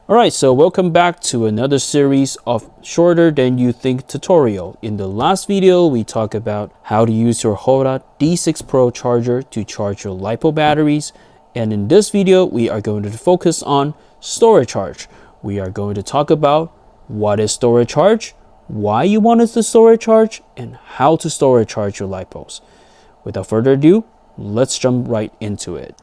Alright, so welcome back to another series of shorter than you think tutorial. In the last video, we talked about how to use your Hota D6 Pro charger to charge your LiPo batteries. And in this video, we are going to focus on storage charge. We are going to talk about what is storage charge, why you want it to storage charge, and how to storage charge your LiPos. Without further ado, let's jump right into it.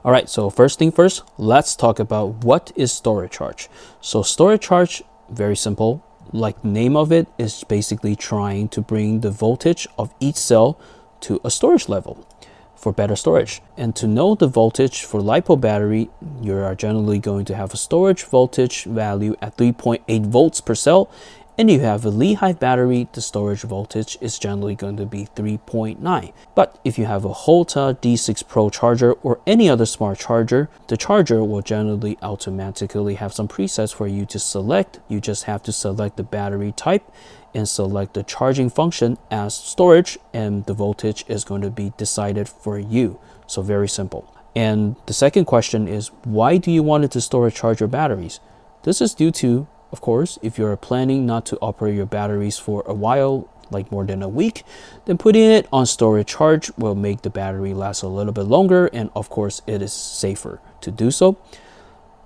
Alright, so first thing first, let's talk about what is storage charge. So storage charge, very simple, like the name of it, is basically trying to bring the voltage of each cell to a storage level for better storage. And to know the voltage for LiPo battery, you are generally going to have a storage voltage value at 3.8 volts per cell. And if you have a Li-Hive battery, the storage voltage is generally going to be 3.9. But if you have a Hota D6 Pro charger or any other smart charger, the charger will generally automatically have some presets for you to select. You just have to select the battery type and select the charging function as storage, and the voltage is going to be decided for you. So very simple. And the second question is, why do you want it to storage charge your batteries? This is due to, of course, if you're planning not to operate your batteries for a while, like more than a week, then putting it on storage charge will make the battery last a little bit longer, and of course it is safer to do so.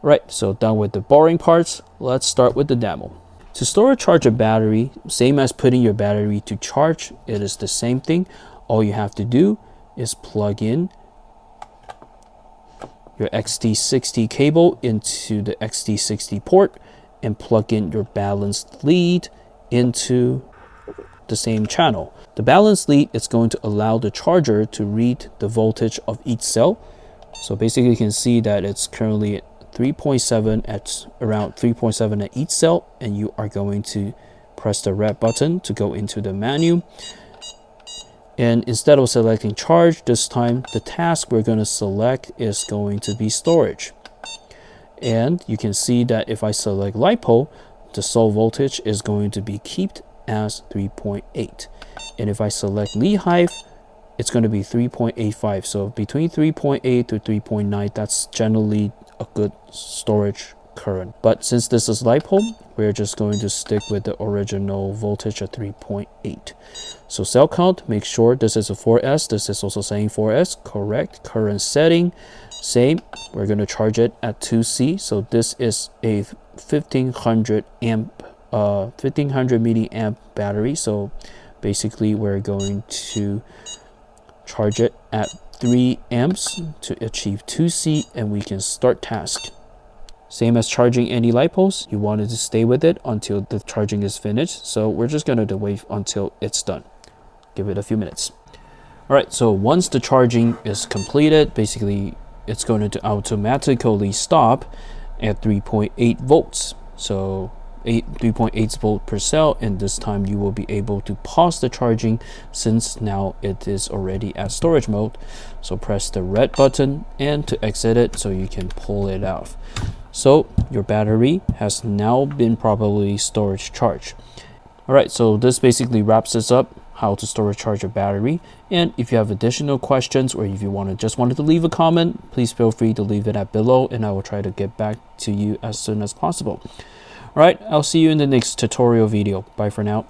Right, so done with the boring parts, let's start with the demo. To storage charge a battery, same as putting your battery to charge, it is the same thing. All you have to do is plug in your XT60 cable into the XT60 port and plug in your balanced lead into the same channel. The balanced lead is going to allow the charger to read the voltage of each cell. So basically you can see that it's currently at 3.7 at around 3.7 at each cell, and you are going to press the red button to go into the menu. And instead of selecting charge, this time the task we're going to select is going to be storage. And you can see that if I select LiPo, the cell voltage is going to be kept as 3.8. And if I select Li-Hive, it's going to be 3.85. So between 3.8 to 3.9, that's generally a good storage current. But since this is LiPo, we're just going to stick with the original voltage at 3.8. So cell count, make sure this is a 4S. This is also saying 4S, correct. Current setting, same. We're going to charge it at 2C. So this is a 1500 milliamp battery. So basically we're going to charge it at 3 amps to achieve 2C, and we can start task. Same as charging any LiPos, you wanted to stay with it until the charging is finished. So we're just going to wait until it's done. Give it a few minutes. All right, so once the charging is completed, basically it's going to automatically stop at 3.8 volts. So 3.8 volts per cell, and this time you will be able to pause the charging since now it is already at storage mode. So press the red button and to exit it so you can pull it off. So your battery has now been properly storage charged. Alright, so this basically wraps this up, how to storage charge your battery. And if you have additional questions, or if you just wanted to leave a comment, please feel free to leave it at below, and I will try to get back to you as soon as possible. Alright, I'll see you in the next tutorial video. Bye for now.